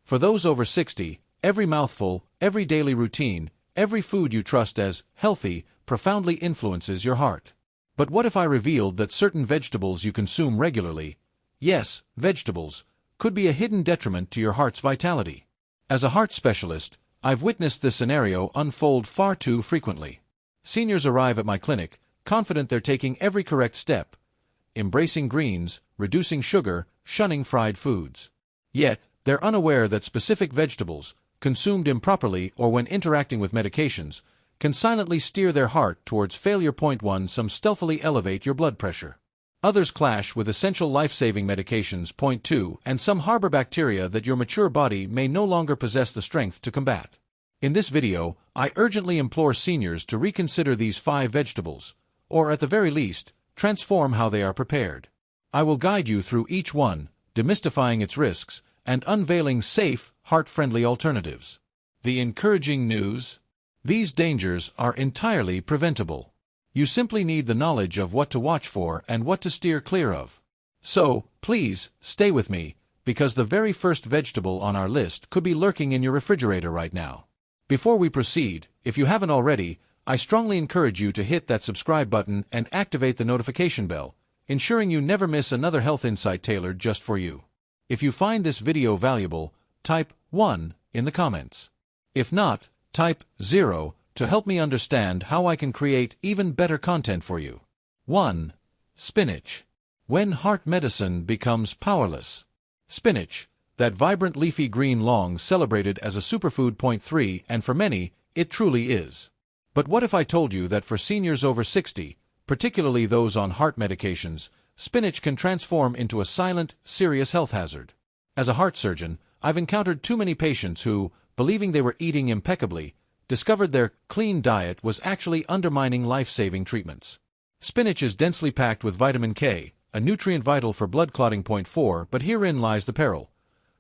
For those over 60, every mouthful, every daily routine, every food you trust as healthy profoundly influences your heart. But what if I revealed that certain vegetables you consume regularly, yes, vegetables, could be a hidden detriment to your heart's vitality? As a heart specialist, I've witnessed this scenario unfold far too frequently. Seniors arrive at my clinic, confident they're taking every correct step, embracing greens, reducing sugar, shunning fried foods. Yet, they're unaware that specific vegetables, consumed improperly or when interacting with medications, can silently steer their heart towards failure. Point 1. Some stealthily elevate your blood pressure. Others clash with essential life-saving medications. Point 2. And some harbor bacteria that your mature body may no longer possess the strength to combat. In this video, I urgently implore seniors to reconsider these 5 vegetables, or at the very least, transform how they are prepared. I will guide you through each one, demystifying its risks, and unveiling safe, heart-friendly alternatives. The encouraging news? These dangers are entirely preventable. You simply need the knowledge of what to watch for and what to steer clear of. So, please, stay with me, because the very first vegetable on our list could be lurking in your refrigerator right now. Before we proceed, if you haven't already, I strongly encourage you to hit that subscribe button and activate the notification bell, ensuring you never miss another health insight tailored just for you. If you find this video valuable, type 1 in the comments. If not, type 0 to help me understand how I can create even better content for you. 1. Spinach. When heart medicine becomes powerless. Spinach, that vibrant leafy green long celebrated as a superfood. Point 3, and for many, it truly is. But what if I told you that for seniors over 60, particularly those on heart medications, spinach can transform into a silent, serious health hazard? As a heart surgeon, I've encountered too many patients who, believing they were eating impeccably, discovered their clean diet was actually undermining life-saving treatments. Spinach is densely packed with vitamin K, a nutrient vital for blood clotting. Point 4, but herein lies the peril.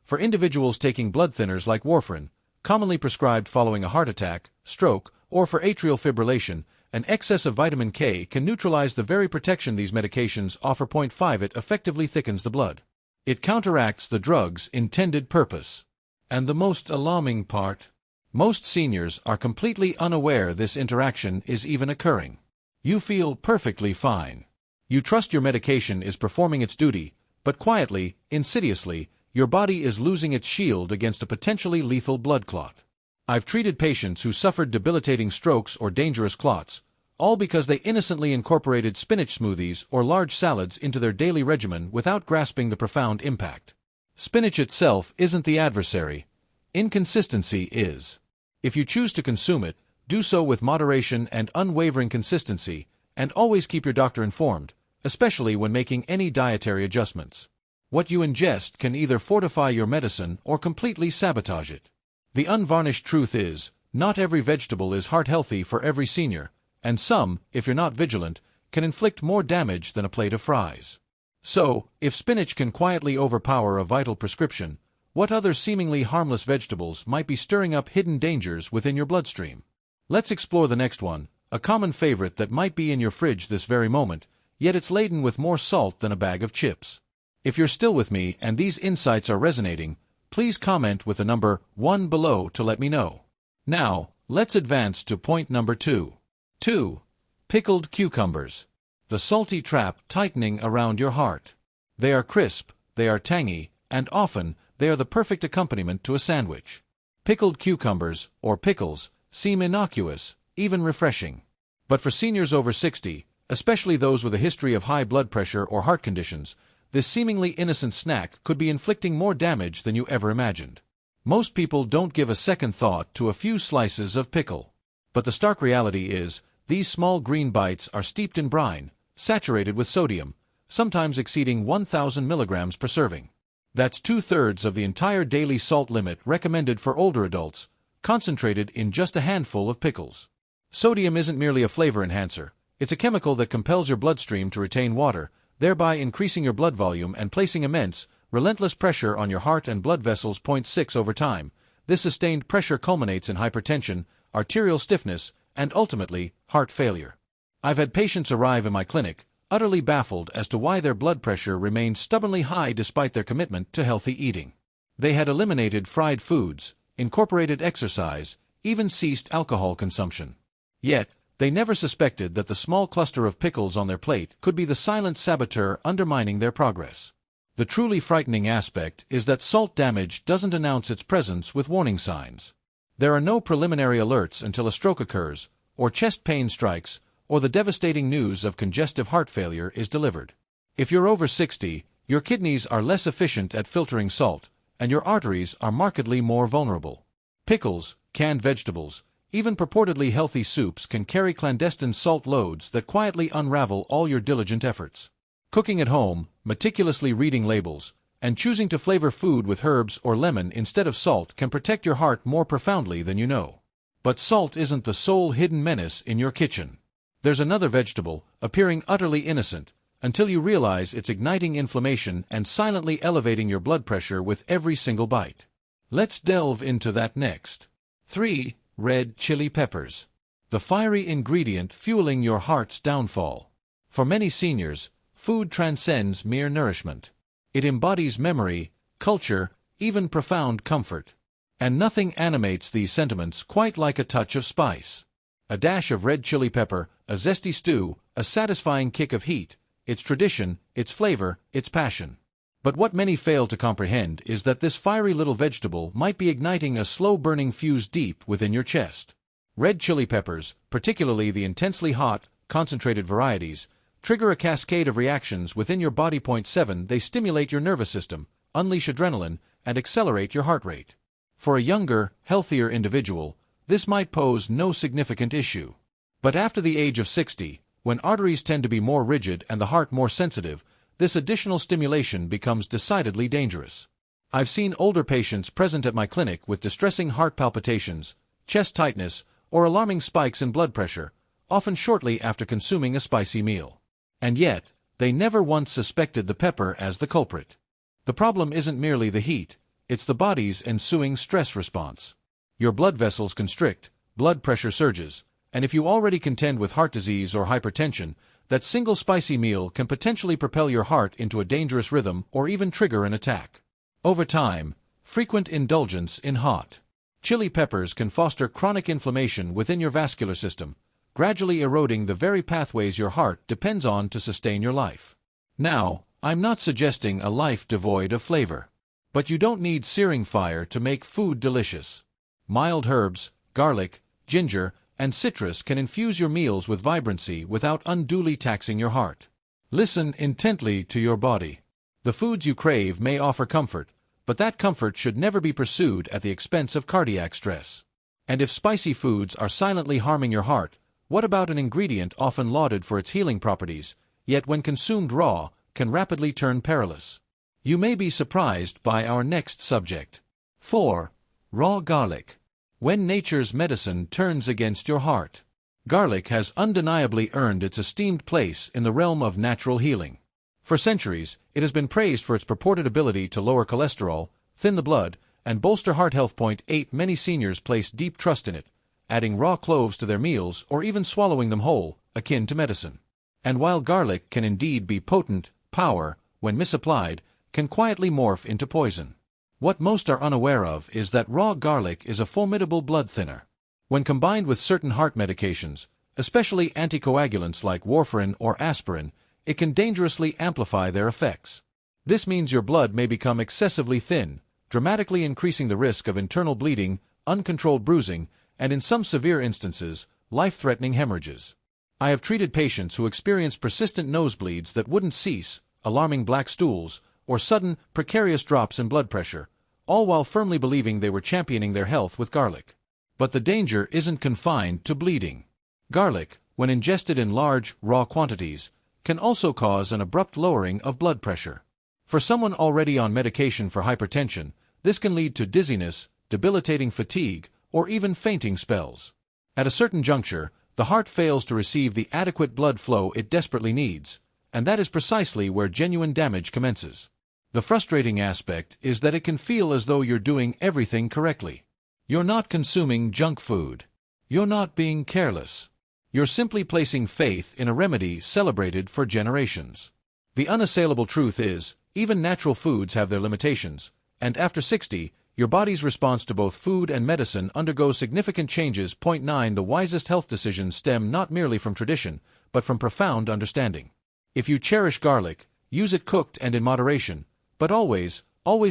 For individuals taking blood thinners like warfarin, commonly prescribed following a heart attack, stroke, or for atrial fibrillation, an excess of vitamin K can neutralize the very protection these medications offer. Point 5, it effectively thickens the blood. It counteracts the drug's intended purpose. And the most alarming part? Most seniors are completely unaware this interaction is even occurring. You feel perfectly fine. You trust your medication is performing its duty, but quietly, insidiously, your body is losing its shield against a potentially lethal blood clot. I've treated patients who suffered debilitating strokes or dangerous clots, all because they innocently incorporated spinach smoothies or large salads into their daily regimen without grasping the profound impact. Spinach itself isn't the adversary. Inconsistency is. If you choose to consume it, do so with moderation and unwavering consistency, and always keep your doctor informed, especially when making any dietary adjustments. What you ingest can either fortify your medicine or completely sabotage it. The unvarnished truth is, not every vegetable is heart-healthy for every senior, and some, if you're not vigilant, can inflict more damage than a plate of fries. So, if spinach can quietly overpower a vital prescription, what other seemingly harmless vegetables might be stirring up hidden dangers within your bloodstream? Let's explore the next one, a common favorite that might be in your fridge this very moment, yet it's laden with more salt than a bag of chips. If you're still with me and these insights are resonating, please comment with the number 1 below to let me know. Now, let's advance to point number 2. 2. Pickled cucumbers. The salty trap tightening around your heart. They are crisp, they are tangy, and often, they are the perfect accompaniment to a sandwich. Pickled cucumbers, or pickles, seem innocuous, even refreshing. But for seniors over 60, especially those with a history of high blood pressure or heart conditions, this seemingly innocent snack could be inflicting more damage than you ever imagined. Most people don't give a second thought to a few slices of pickle. But the stark reality is, these small green bites are steeped in brine, saturated with sodium, sometimes exceeding 1,000 milligrams per serving. That's 2/3 of the entire daily salt limit recommended for older adults, concentrated in just a handful of pickles. Sodium isn't merely a flavor enhancer, it's a chemical that compels your bloodstream to retain water, thereby increasing your blood volume and placing immense, relentless pressure on your heart and blood vessels. Point 6. Over time, this sustained pressure culminates in hypertension, arterial stiffness, and ultimately, heart failure. I've had patients arrive in my clinic, utterly baffled as to why their blood pressure remained stubbornly high despite their commitment to healthy eating. They had eliminated fried foods, incorporated exercise, even ceased alcohol consumption. Yet, they never suspected that the small cluster of pickles on their plate could be the silent saboteur undermining their progress. The truly frightening aspect is that salt damage doesn't announce its presence with warning signs. There are no preliminary alerts until a stroke occurs, or chest pain strikes, or the devastating news of congestive heart failure is delivered. If you're over 60, your kidneys are less efficient at filtering salt, and your arteries are markedly more vulnerable. Pickles, canned vegetables, even purportedly healthy soups can carry clandestine salt loads that quietly unravel all your diligent efforts. Cooking at home, meticulously reading labels, and choosing to flavor food with herbs or lemon instead of salt can protect your heart more profoundly than you know. But salt isn't the sole hidden menace in your kitchen. There's another vegetable, appearing utterly innocent, until you realize it's igniting inflammation and silently elevating your blood pressure with every single bite. Let's delve into that next. 3. Red chili peppers. The fiery ingredient fueling your heart's downfall. For many seniors, food transcends mere nourishment. It embodies memory, culture, even profound comfort. And nothing animates these sentiments quite like a touch of spice. A dash of red chili pepper, a zesty stew, a satisfying kick of heat, its tradition, its flavor, its passion. But what many fail to comprehend is that this fiery little vegetable might be igniting a slow-burning fuse deep within your chest. Red chili peppers, particularly the intensely hot, concentrated varieties, trigger a cascade of reactions within your body. 7 They stimulate your nervous system, unleash adrenaline, and accelerate your heart rate. For a younger, healthier individual, this might pose no significant issue. But after the age of 60, when arteries tend to be more rigid and the heart more sensitive, this additional stimulation becomes decidedly dangerous. I've seen older patients present at my clinic with distressing heart palpitations, chest tightness, or alarming spikes in blood pressure, often shortly after consuming a spicy meal. And yet, they never once suspected the pepper as the culprit. The problem isn't merely the heat, it's the body's ensuing stress response. Your blood vessels constrict, blood pressure surges, and if you already contend with heart disease or hypertension, that single spicy meal can potentially propel your heart into a dangerous rhythm or even trigger an attack. Over time, frequent indulgence in hot chili peppers can foster chronic inflammation within your vascular system, gradually eroding the very pathways your heart depends on to sustain your life. Now, I'm not suggesting a life devoid of flavor. But you don't need searing fire to make food delicious. Mild herbs, garlic, ginger, and citrus can infuse your meals with vibrancy without unduly taxing your heart. Listen intently to your body. The foods you crave may offer comfort, but that comfort should never be pursued at the expense of cardiac stress. And if spicy foods are silently harming your heart, what about an ingredient often lauded for its healing properties, yet when consumed raw, can rapidly turn perilous? You may be surprised by our next subject. 4. Raw garlic. When nature's medicine turns against your heart. Garlic has undeniably earned its esteemed place in the realm of natural healing. For centuries, it has been praised for its purported ability to lower cholesterol, thin the blood, and bolster heart health. 8 Many seniors place deep trust in it, adding raw cloves to their meals or even swallowing them whole, akin to medicine. And while garlic can indeed be potent, power, when misapplied, can quietly morph into poison. What most are unaware of is that raw garlic is a formidable blood thinner. When combined with certain heart medications, especially anticoagulants like warfarin or aspirin, it can dangerously amplify their effects. This means your blood may become excessively thin, dramatically increasing the risk of internal bleeding, uncontrolled bruising, and in some severe instances, life-threatening hemorrhages. I have treated patients who experienced persistent nosebleeds that wouldn't cease, alarming black stools, or sudden, precarious drops in blood pressure, all while firmly believing they were championing their health with garlic. But the danger isn't confined to bleeding. Garlic, when ingested in large, raw quantities, can also cause an abrupt lowering of blood pressure. For someone already on medication for hypertension, this can lead to dizziness, debilitating fatigue, or even fainting spells. At a certain juncture, the heart fails to receive the adequate blood flow it desperately needs, and that is precisely where genuine damage commences. The frustrating aspect is that it can feel as though you're doing everything correctly. You're not consuming junk food. You're not being careless. You're simply placing faith in a remedy celebrated for generations. The unassailable truth is, even natural foods have their limitations, and after 60, your body's response to both food and medicine undergoes significant changes. Point 9. The wisest health decisions stem not merely from tradition, but from profound understanding. If you cherish garlic, use it cooked and in moderation, but always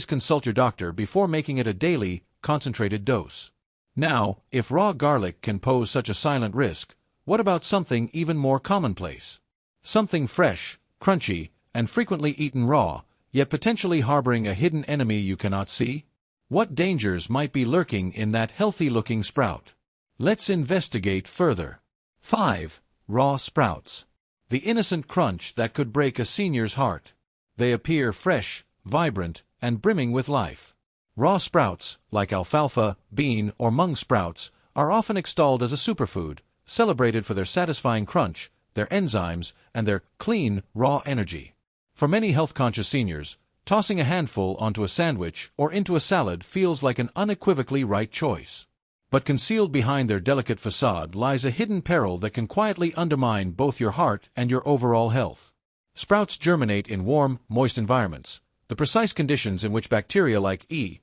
consult your doctor before making it a daily, concentrated dose. Now, if raw garlic can pose such a silent risk, what about something even more commonplace? Something fresh, crunchy, and frequently eaten raw, yet potentially harboring a hidden enemy you cannot see? What dangers might be lurking in that healthy-looking sprout? Let's investigate further. 5. Raw sprouts. The innocent crunch that could break a senior's heart. They appear fresh, vibrant, and brimming with life. Raw sprouts, like alfalfa, bean, or mung sprouts, are often extolled as a superfood, celebrated for their satisfying crunch, their enzymes, and their clean, raw energy. For many health-conscious seniors, tossing a handful onto a sandwich or into a salad feels like an unequivocally right choice. But concealed behind their delicate facade lies a hidden peril that can quietly undermine both your heart and your overall health. Sprouts germinate in warm, moist environments, the precise conditions in which bacteria like E.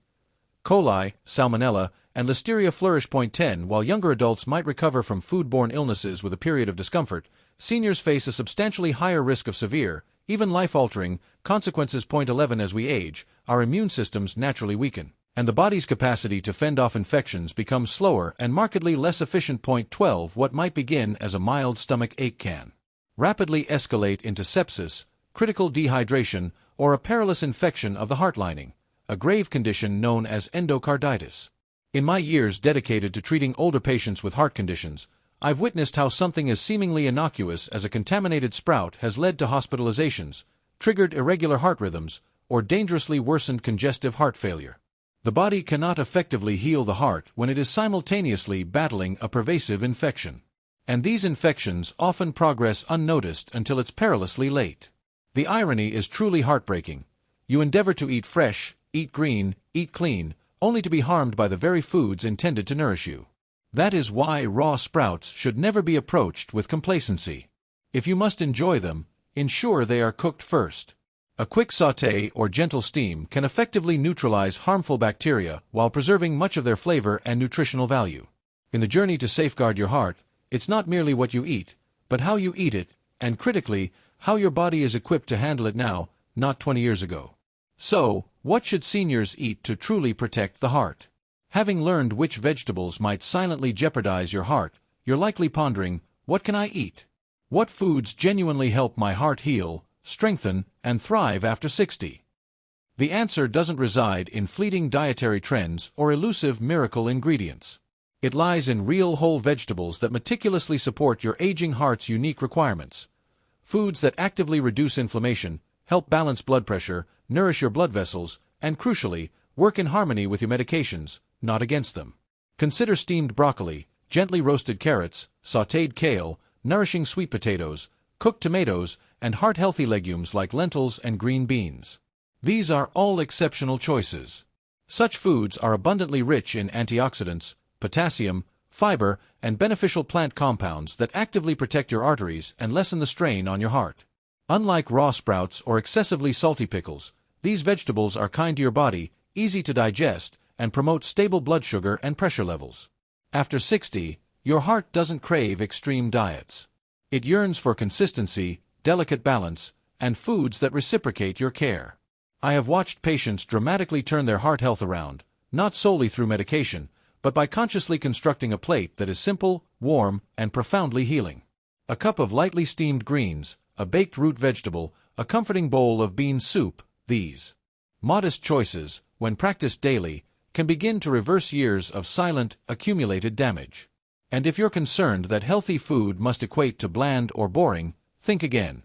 coli, salmonella, and listeria flourish. Point 10. While younger adults might recover from foodborne illnesses with a period of discomfort, seniors face a substantially higher risk of severe, even life-altering, consequences. Point 11. As we age, our immune systems naturally weaken, and the body's capacity to fend off infections becomes slower and markedly less efficient. Point 12. What might begin as a mild stomach ache can rapidly escalate into sepsis, critical dehydration, or a perilous infection of the heart lining, a grave condition known as endocarditis. In my years dedicated to treating older patients with heart conditions, I've witnessed how something as seemingly innocuous as a contaminated sprout has led to hospitalizations, triggered irregular heart rhythms, or dangerously worsened congestive heart failure. The body cannot effectively heal the heart when it is simultaneously battling a pervasive infection. And these infections often progress unnoticed until it's perilously late. The irony is truly heartbreaking. You endeavor to eat fresh, eat green, eat clean, only to be harmed by the very foods intended to nourish you. That is why raw sprouts should never be approached with complacency. If you must enjoy them, ensure they are cooked first. A quick sauté or gentle steam can effectively neutralize harmful bacteria while preserving much of their flavor and nutritional value. In the journey to safeguard your heart, it's not merely what you eat, but how you eat it, and critically, how your body is equipped to handle it now, not 20 years ago. So, what should seniors eat to truly protect the heart? Having learned which vegetables might silently jeopardize your heart, you're likely pondering, what can I eat? What foods genuinely help my heart heal, strengthen, and thrive after 60? The answer doesn't reside in fleeting dietary trends or elusive miracle ingredients. It lies in real whole vegetables that meticulously support your aging heart's unique requirements. Foods that actively reduce inflammation, help balance blood pressure, nourish your blood vessels, and crucially, work in harmony with your medications, not against them. Consider steamed broccoli, gently roasted carrots, sautéed kale, nourishing sweet potatoes, cooked tomatoes, and heart-healthy legumes like lentils and green beans. These are all exceptional choices. Such foods are abundantly rich in antioxidants, potassium, fiber, and beneficial plant compounds that actively protect your arteries and lessen the strain on your heart. Unlike raw sprouts or excessively salty pickles, these vegetables are kind to your body, easy to digest, and promote stable blood sugar and pressure levels. After 60, your heart doesn't crave extreme diets. It yearns for consistency, delicate balance, and foods that reciprocate your care. I have watched patients dramatically turn their heart health around, not solely through medication, but by consciously constructing a plate that is simple, warm, and profoundly healing. A cup of lightly steamed greens, a baked root vegetable, a comforting bowl of bean soup, these modest choices, when practiced daily, can begin to reverse years of silent, accumulated damage. And if you're concerned that healthy food must equate to bland or boring, think again.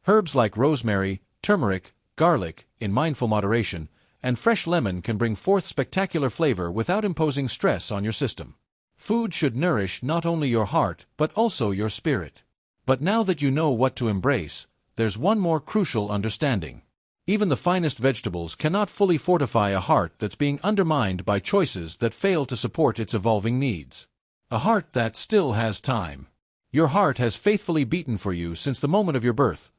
Herbs like rosemary, turmeric, garlic, in mindful moderation, and fresh lemon can bring forth spectacular flavor without imposing stress on your system. Food should nourish not only your heart, but also your spirit. But now that you know what to embrace, there's one more crucial understanding. Even the finest vegetables cannot fully fortify a heart that's being undermined by choices that fail to support its evolving needs. A heart that still has time. Your heart has faithfully beaten for you since the moment of your birth,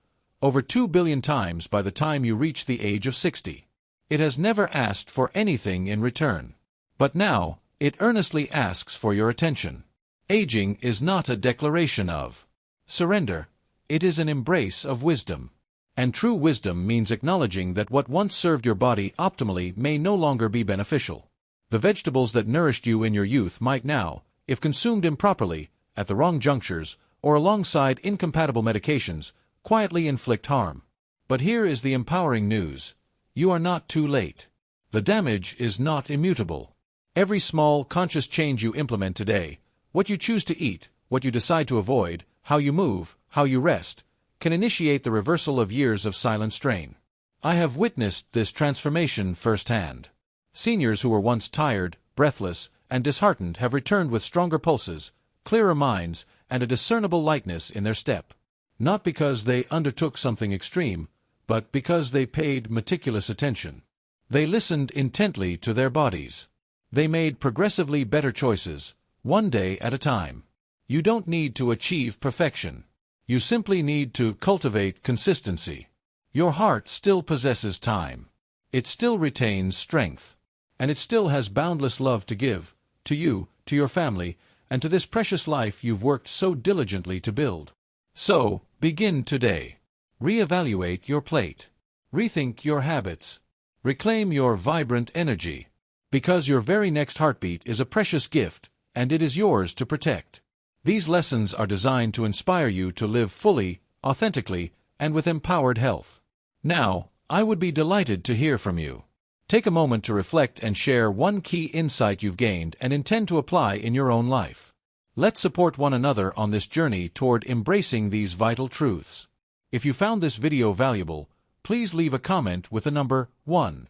over 2 billion times by the time you reach the age of 60. It has never asked for anything in return. But now, it earnestly asks for your attention. Aging is not a declaration of surrender, it is an embrace of wisdom. And true wisdom means acknowledging that what once served your body optimally may no longer be beneficial. The vegetables that nourished you in your youth might now, if consumed improperly, at the wrong junctures, or alongside incompatible medications, quietly inflict harm. But here is the empowering news. You are not too late. The damage is not immutable. Every small, conscious change you implement today, what you choose to eat, what you decide to avoid, how you move, how you rest, can initiate the reversal of years of silent strain. I have witnessed this transformation firsthand. Seniors who were once tired, breathless, and disheartened have returned with stronger pulses, clearer minds, and a discernible lightness in their step. Not because they undertook something extreme, but because they paid meticulous attention. They listened intently to their bodies. They made progressively better choices, one day at a time. You don't need to achieve perfection. You simply need to cultivate consistency. Your heart still possesses time. It still retains strength. And it still has boundless love to give, to you, to your family, and to this precious life you've worked so diligently to build. So, begin today. Reevaluate your plate. Rethink your habits. Reclaim your vibrant energy. Because your very next heartbeat is a precious gift, and it is yours to protect. These lessons are designed to inspire you to live fully, authentically, and with empowered health. Now, I would be delighted to hear from you. Take a moment to reflect and share one key insight you've gained and intend to apply in your own life. Let's support one another on this journey toward embracing these vital truths. If you found this video valuable, please leave a comment with the number 1.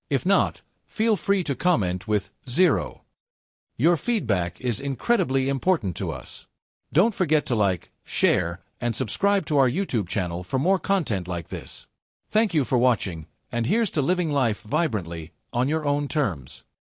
If not, feel free to comment with 0. Your feedback is incredibly important to us. Don't forget to like, share, and subscribe to our YouTube channel for more content like this. Thank you for watching, and here's to living life vibrantly, on your own terms.